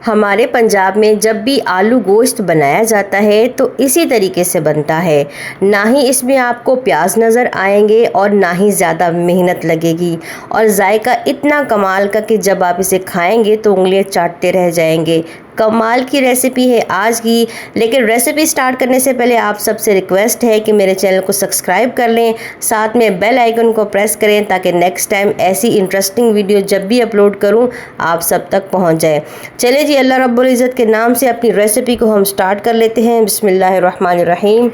हमारे पंजाब में जब भी आलू गोश्त बनाया जाता है तो इसी तरीके से बनता है। ना ही इसमें आपको प्याज नज़र आएंगे और ना ही ज़्यादा मेहनत लगेगी और जायका इतना कमाल का कि जब आप इसे खाएंगे तो उंगलियां चाटते रह जाएंगे। कमाल की रेसिपी है आज की। लेकिन रेसिपी स्टार्ट करने से पहले आप सबसे रिक्वेस्ट है कि मेरे चैनल को सब्सक्राइब कर लें, साथ में बेल आइकन को प्रेस करें ताकि नेक्स्ट टाइम ऐसी इंटरेस्टिंग वीडियो जब भी अपलोड करूं आप सब तक पहुंच जाए। चले जी, अल्लाह रब्बुल इज़्ज़त के नाम से अपनी रेसिपी को हम स्टार्ट कर लेते हैं। बिस्मिल्लाहिर्रहमानिर्रहीम।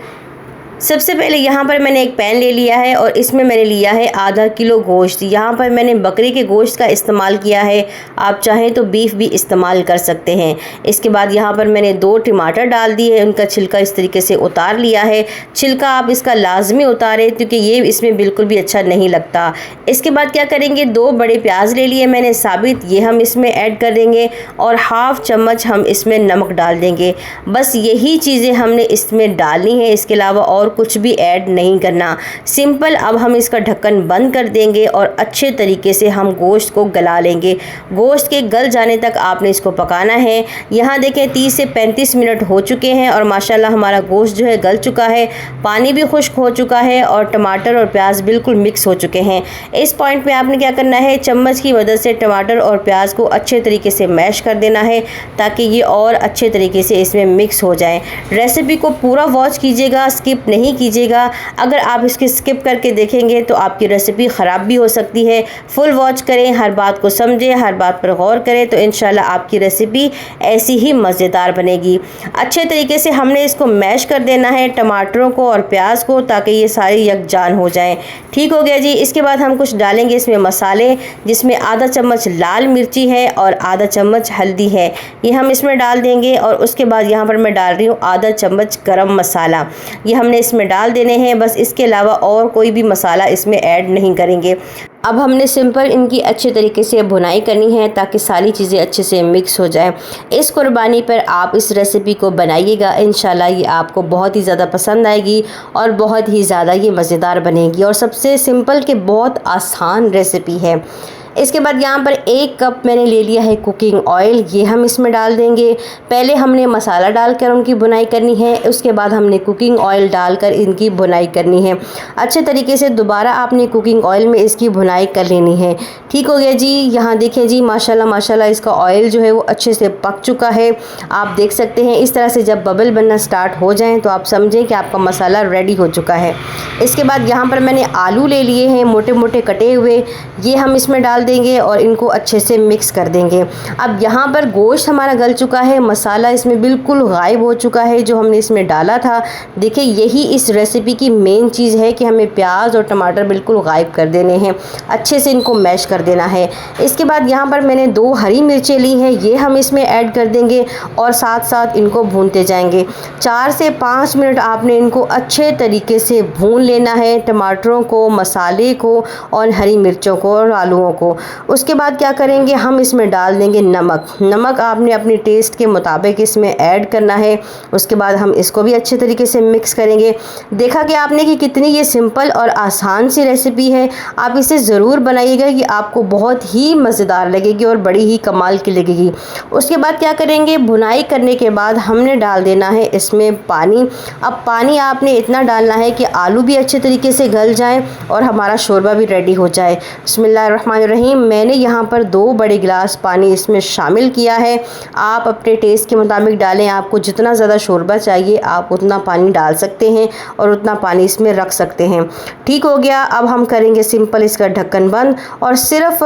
सबसे पहले यहाँ पर मैंने एक पैन ले लिया है और इसमें मैंने लिया है आधा किलो गोश्त। यहाँ पर मैंने बकरी के गोश्त का इस्तेमाल किया है, आप चाहें तो बीफ भी इस्तेमाल कर सकते हैं। इसके बाद यहाँ पर मैंने 2 टमाटर डाल दिए, उनका छिलका इस तरीके से उतार लिया है। छिलका आप इसका लाजमी उतारें क्योंकि ये इसमें बिल्कुल भी अच्छा नहीं लगता। इसके बाद क्या करेंगे, 2 बड़े प्याज ले लिए मैंने साबित, ये हम इसमें ऐड कर देंगे और हाफ़ चम्मच हम इसमें नमक डाल देंगे। बस यही चीज़ें हमने इसमें डालनी है, इसके अलावा और कुछ भी ऐड नहीं करना। सिंपल। अब हम इसका ढक्कन बंद कर देंगे और अच्छे तरीके से हम गोश्त को गला लेंगे। गोश्त के गल जाने तक आपने इसको पकाना है। यहाँ देखें 30 से 35 मिनट हो चुके हैं और माशाल्लाह हमारा गोश्त जो है गल चुका है, पानी भी खुश्क हो चुका है और टमाटर और प्याज बिल्कुल मिक्स हो चुके हैं। इस पॉइंट पे आपने क्या करना है, चम्मच की मदद से टमाटर और प्याज को अच्छे तरीके से मैश कर देना है ताकि ये और अच्छे तरीके से इसमें मिक्स हो जाए। रेसिपी को पूरा वॉच कीजिएगा, स्किप नहीं कीजिएगा। अगर आप इसके स्किप करके देखेंगे तो आपकी रेसिपी ख़राब भी हो सकती है। फुल वॉच करें, हर बात को समझें, हर बात पर गौर करें तो इंशाल्लाह आपकी रेसिपी ऐसी ही मज़ेदार बनेगी। अच्छे तरीके से हमने इसको मैश कर देना है टमाटरों को और प्याज को ताकि ये सारी यकजान हो जाएं। ठीक हो गया जी। इसके बाद हम कुछ डालेंगे इसमें मसाले, जिसमें आधा चम्मच लाल मिर्ची है और आधा चम्मच हल्दी है, ये हम इसमें डाल देंगे। और उसके बाद यहाँ पर मैं डाल रही हूँ आधा चम्मच गरम मसाला, ये हमने इसमें डाल देने हैं। बस इसके अलावा और कोई भी मसाला इसमें ऐड नहीं करेंगे। अब हमने सिंपल इनकी अच्छे तरीके से भुनाई करनी है ताकि सारी चीज़ें अच्छे से मिक्स हो जाए। इस कुर्बानी पर आप इस रेसिपी को बनाइएगा, इंशाल्लाह ये आपको बहुत ही ज़्यादा पसंद आएगी और बहुत ही ज़्यादा ये मज़ेदार बनेगी और सबसे सिंपल के बहुत आसान रेसिपी है। इसके बाद यहाँ पर 1 कप मैंने ले लिया है कुकिंग ऑयल, ये हम इसमें डाल देंगे। पहले हमने मसाला डालकर उनकी भुनाई करनी है, उसके बाद हमने कुकिंग ऑयल डालकर इनकी भुनाई करनी है। अच्छे तरीके से दोबारा आपने कुकिंग ऑयल में इसकी भुनाई कर लेनी है। ठीक हो गया जी। यहाँ देखें जी, माशाल्लाह माशाल्लाह इसका ऑयल जो है वो अच्छे से पक चुका है, आप देख सकते हैं। इस तरह से जब बबल बनना स्टार्ट हो जाएँ तो आप समझें कि आपका मसाला रेडी हो चुका है। इसके बाद यहाँ पर मैंने आलू ले लिए हैं मोटे मोटे कटे हुए, ये हम इसमें डाल देंगे और इनको अच्छे से मिक्स कर देंगे। अब यहाँ पर गोश्त हमारा गल चुका है, मसाला इसमें बिल्कुल गायब हो चुका है जो हमने इसमें डाला था। देखिए यही इस रेसिपी की मेन चीज़ है कि हमें प्याज और टमाटर बिल्कुल गायब कर देने हैं, अच्छे से इनको मैश कर देना है। इसके बाद यहाँ पर मैंने 2 हरी मिर्चें ली हैं, ये हम इसमें ऐड कर देंगे और साथ साथ इनको भूनते जाएंगे। 4 से 5 मिनट आपने इनको अच्छे तरीके से भून लेना है, टमाटरों को, मसाले को और हरी मिर्चों को और आलूओं को। उसके बाद क्या करेंगे, हम इसमें डाल देंगे नमक। नमक आपने अपने टेस्ट के मुताबिक इसमें ऐड करना है। उसके बाद हम इसको भी अच्छे तरीके से मिक्स करेंगे। देखा कि आपने कि कितनी ये सिंपल और आसान सी रेसिपी है, आप इसे ज़रूर बनाइएगा कि आपको बहुत ही मज़ेदार लगेगी और बड़ी ही कमाल की लगेगी। उसके बाद क्या करेंगे, भुनाई करने के बाद हमने डाल देना है इसमें पानी। अब पानी आपने इतना डालना है कि आलू भी अच्छे तरीके से गल जाए और हमारा शोरबा भी रेडी हो जाए। बिस्मिल्लाहिर्रहमानिर्रहीम। मैंने यहाँ पर 2 बड़े गिलास पानी इसमें शामिल किया है। आप अपने टेस्ट के मुताबिक डालें, आपको जितना ज़्यादा शोरबा चाहिए आप उतना पानी डाल सकते हैं और उतना पानी इसमें रख सकते हैं। ठीक हो गया। अब हम करेंगे सिंपल इसका ढक्कन बंद और सिर्फ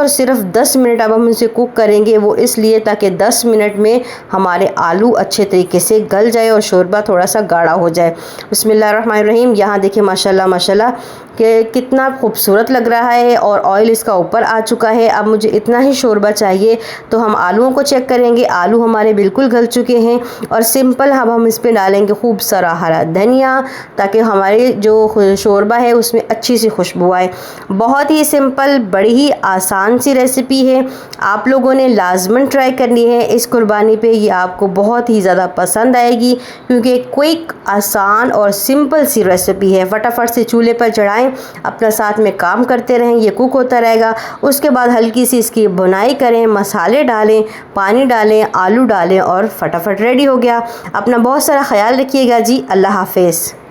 10 मिनट अब हम इसे कुक करेंगे। वो इसलिए ताकि 10 मिनट में हमारे आलू अच्छे तरीके से गल जाए और शोरबा थोड़ा सा गाढ़ा हो जाए। बिस्मिल्लाहिर्रहमानिर्रहीम। यहाँ देखिए माशाल्लाह माशाल्लाह कि कितना खूबसूरत लग रहा है और ऑयल इसका ऊपर आ चुका है। अब मुझे इतना ही शोरबा चाहिए तो हम आलूओं को चेक करेंगे। आलू हमारे बिल्कुल गल चुके हैं और सिंपल अब हम इस पे डालेंगे खूब सारा हरा धनिया ताकि हमारे जो शोरबा है उसमें अच्छी सी खुशबू आए। बहुत ही सिंपल, बड़ी ही आसान सी रेसिपी है, आप लोगों ने लाजमन ट्राई करनी है इस कुर्बानी पे। ये आपको बहुत ही ज़्यादा पसंद आएगी क्योंकि क्विक, आसान और सिंपल सी रेसिपी है। फटाफट से चूल्हे पर चढ़ाएँ, अपना साथ में काम करते रहें, ये कुक होता रहेगा। उसके बाद हल्की सी इसकी भुनाई करें, मसाले डालें, पानी डालें, आलू डालें और फटाफट रेडी हो गया। अपना बहुत सारा ख्याल रखिएगा जी। अल्लाह हाफ़िज़।